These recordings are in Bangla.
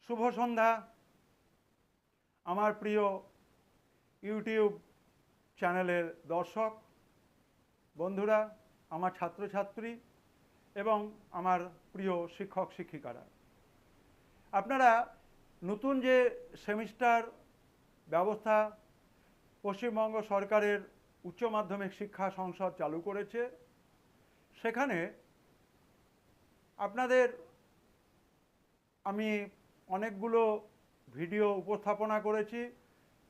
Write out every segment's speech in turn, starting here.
শুভ সন্ধ্যা আমার প্রিয় ইউটিউব চ্যানেলের দর্শক বন্ধুরা, আমার ছাত্রছাত্রী এবং আমার প্রিয় শিক্ষক শিক্ষিকারা। আপনারা নতুন যে সেমিস্টার ব্যবস্থা পশ্চিমবঙ্গ সরকারের উচ্চ মাধ্যমিক শিক্ষা সংসদ চালু করেছে, সেখানে আপনাদের আমি অনেকগুলো ভিডিও উপস্থাপনা করেছি,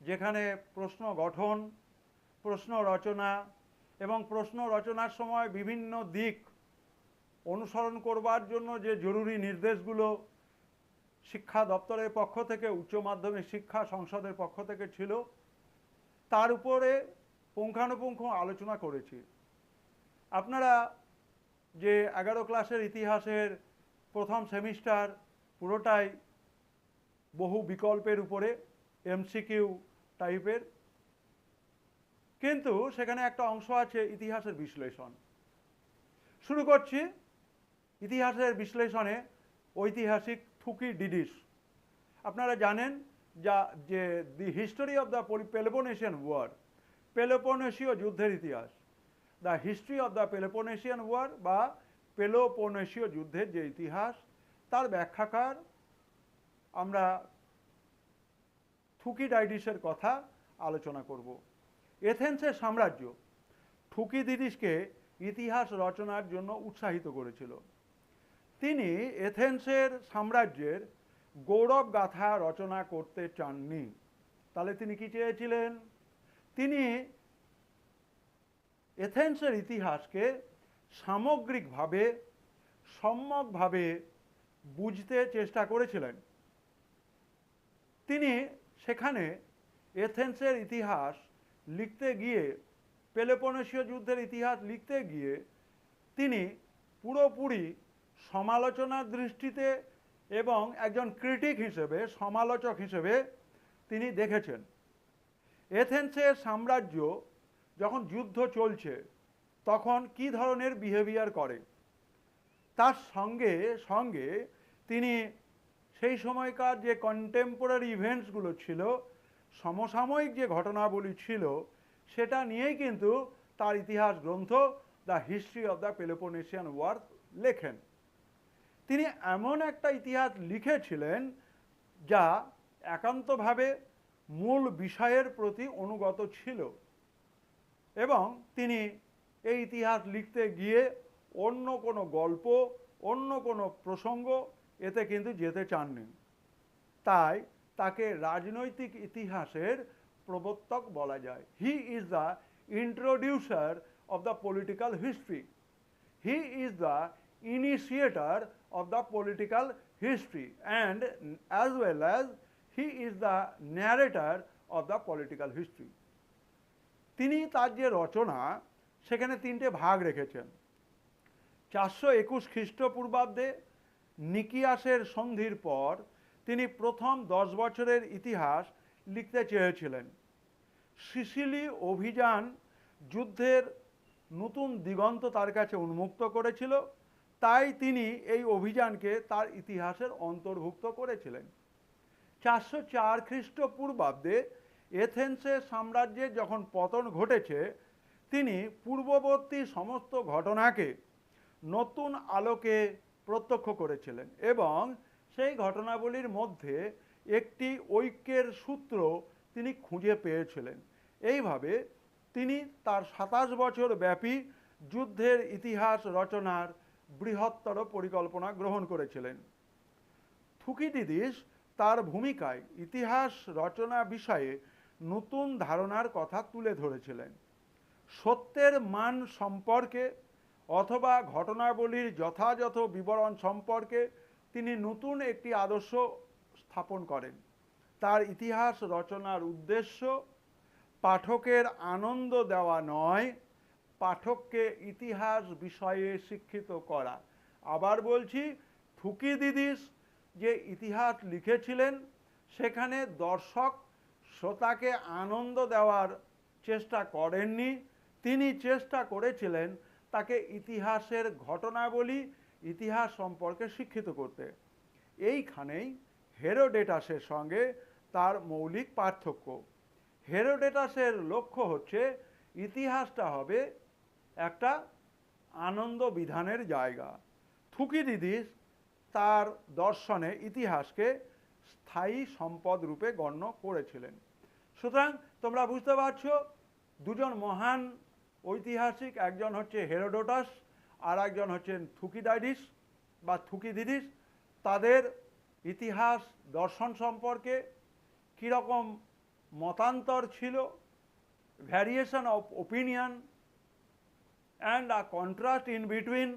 যেখানে প্রশ্ন গঠন, প্রশ্ন রচনা এবং প্রশ্ন রচনার সময় বিভিন্ন দিক অনুসরণ করবার জন্য যে জরুরি নির্দেশগুলো শিক্ষা দপ্তরের পক্ষ থেকে, উচ্চ মাধ্যমিক শিক্ষা সংসদের পক্ষ থেকে ছিল, তার উপরে পুঙ্খানুপুঙ্খ আলোচনা করেছি। আপনারা যে 11 ক্লাসের ইতিহাসের প্রথম সেমিস্টার পুরোটাই বহু বিকল্পের উপরে এমসিকিউ টাইপের, কিন্তু সেখানে একটা অংশ আছে ইতিহাসের বিশ্লেষণ। শুরু করছি ইতিহাসের বিশ্লেষণে ঐতিহাসিক থুকিডিডিস। আপনারা জানেন যে the history of the Peloponnesian war, পেলোপোনেশীয় যুদ্ধের ইতিহাস, the history of the Peloponnesian war বা পেলোপোনেশীয় যুদ্ধের যে ইতিহাস, তার ব্যাখ্যাকার আমরা থুকিডাইডিসের কথা আলোচনা করব। এথেন্সের সাম্রাজ্য থুকিডিডিসকে ইতিহাস রচনার জন্য উৎসাহিত করেছিল। তিনি এথেন্সের সাম্রাজ্যের গৌরব গাথা রচনা করতে চাননি। তাহলে তিনি কি চেয়েছিলেন? তিনি এথেন্সের ইতিহাসকে সামগ্রিকভাবে, সম্যকভাবে বুঝতে চেষ্টা করেছিলেন। তিনি সেখানে এথেন্সের ইতিহাস লিখতে গিয়ে, পেলোপোনেশীয় যুদ্ধের ইতিহাস লিখতে গিয়ে তিনি পুরোপুরি সমালোচনার দৃষ্টিতে এবং একজন ক্রিটিক হিসেবে, সমালোচক হিসেবে তিনি দেখেছেন এথেন্সের সাম্রাজ্য যখন যুদ্ধ চলছে তখন কি ধরনের বিহেভিয়ার করে। তার সঙ্গে সঙ্গে তিনি সেই সময়কার যে কন্টেম্পোরারি ইভেন্টসগুলো ছিল, সমসাময়িক যে ঘটনাবলী ছিল, সেটা নিয়েই কিন্তু তার ইতিহাস গ্রন্থ the history of the Peloponnesian war লেখেন। তিনি এমন একটা ইতিহাস লিখেছিলেন যা একান্তভাবে মূল বিষয়ের প্রতি অনুগত ছিল, এবং তিনি এই ইতিহাস লিখতে গিয়ে অন্য কোনো গল্প, অন্য কোনো প্রসঙ্গ এতে কিন্তু যেতে চাননি। তাই তাকে রাজনৈতিক ইতিহাসের প্রবর্তক বলা যায়। He is the introducer of the political history. He is the initiator of the political history, and as well as he is the narrator of the political history. তিনি তার যে রচনা, সেখানে তিনটে ভাগ রেখেছেন। 421 খ্রিস্টপূর্বাব্দে নিকিয়াসের সন্ধির পর তিনি প্রথম 10 বছরের ইতিহাস লিখতে চেয়েছিলেন। সিসিলি অভিযান যুদ্ধের নতুন দিগন্ত তার কাছে উন্মুক্ত করেছিল, তাই তিনি এই অভিযানকে তার ইতিহাসের অন্তর্ভুক্ত করেছিলেন। 404 খ্রিস্টপূর্বাব্দে এথেন্সের সাম্রাজ্যের যখন পতন ঘটেছে, তিনি পূর্ববর্তী সমস্ত ঘটনাকে নতুন আলোকে প্রত্যক্ষ করেছিলেন এবং সেই ঘটনাবলীর মধ্যে একটি ঐক্যের সূত্র তিনি খুঁজে পেয়েছিলেন। এইভাবে তিনি তার 27 বছর ব্যাপী যুদ্ধের ইতিহাস রচনার বৃহত্তর পরিকল্পনা গ্রহণ করেছিলেন। থুকিডিডিস তার ভূমিকায় ইতিহাস রচনা বিষয়ে নতুন ধারণার কথা তুলে ধরেছিলেন। সত্যের মান সম্পর্কে অথবা ঘটনাবলীর যথাযথ বিবরণ সম্পর্কে তিনি নতুন একটি আদর্শ স্থাপন করেন। তার ইতিহাস রচনার উদ্দেশ্য পাঠকের আনন্দ দেওয়া নয়, পাঠককে ইতিহাস বিষয়ে শিক্ষিত করা। আবার বলছি, থুকিডিডিস যে ইতিহাস লিখেছিলেন সেখানে দর্শক শ্রোতাকে আনন্দ দেওয়ার চেষ্টা করেননি, তিনি চেষ্টা করেছিলেন তাকে ইতিহাসের ঘটনাবলী, ইতিহাস সম্পর্কে শিক্ষিত করতে। এইখানেই হেরোডেটাসের সঙ্গে তার মৌলিক পার্থক্য। হেরোডেটাসের লক্ষ্য হচ্ছে ইতিহাসটা হবে একটা আনন্দ বিধানের জায়গা। থুকিডিডিস তার দর্শনে ইতিহাসকে স্থায়ী সম্পদ রূপে গণ্য করেছিলেন। সুতরাং তোমরা বুঝতে পারছো দুজন মহান ঐতিহাসিক, একজন হচ্ছে হেরোডোটাস আর একজন হচ্ছেন থুকিডাইডিস বা থুকিডিডিস, তাদের ইতিহাস দর্শন সম্পর্কে কীরকম মতান্তর ছিল, variation of opinion and a contrast in between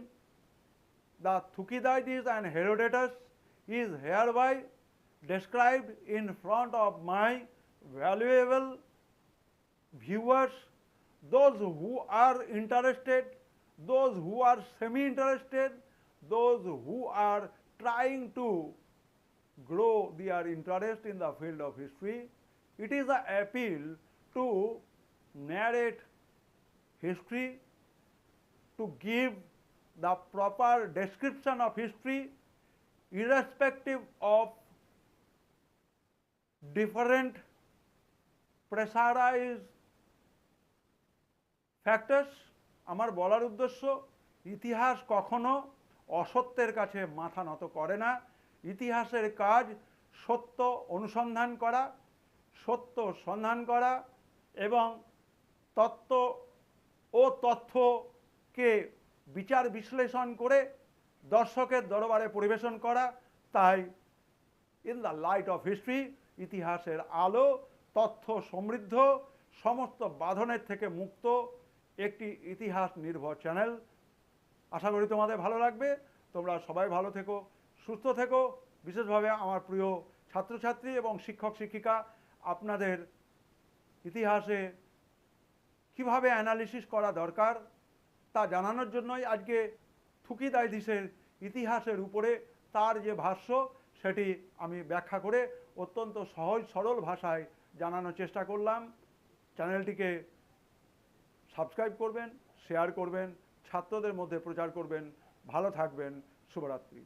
the Thucydides and Herodotus is hereby described in front of my valuable viewers, those who are interested, those who are semi-interested, those who are trying to grow their interest in the field of history. It is an appeal to narrate history, to give the proper description of history irrespective of different pressurized factors. আমার বলার উদ্দেশ্য, ইতিহাস কখনো অসত্যের কাছে মাথা নত করে না। ইতিহাসের কাজ সত্য অনুসন্ধান করা, সত্য সন্ধান করা এবং তত্ত্ব ও তথ্যকে বিচার বিশ্লেষণ করে দর্শকের দরবারে পরিবেশন করা। তাই in the light off history, ইতিহাসের আলো তথ্য সমৃদ্ধ, সমস্ত বাঁধনের থেকে মুক্ত একটি ইতিহাস নির্ভর চ্যানেল। আশা করি তোমাদের ভালো লাগবে। তোমরা সবাই ভালো থেকো, সুস্থ থেকো। বিশেষভাবে আমার প্রিয় ছাত্রছাত্রী এবং শিক্ষক শিক্ষিকা, আপনাদের ইতিহাসে কিভাবে অ্যানালিসিস করা দরকার তা জানানোর জন্যই আজকে থুকিডাইডিসের ইতিহাসের উপরে তার যে ভাষ্য সেটি আমি ব্যাখ্যা করে অত্যন্ত সহজ সরল ভাষায় জানানোর চেষ্টা করলাম। চ্যানেলটিকে সাবস্ক্রাইব করবেন, শেয়ার করবেন, ছাত্রদের মধ্যে প্রচার করবেন। ভালো থাকবেন। শুভরাত্রি।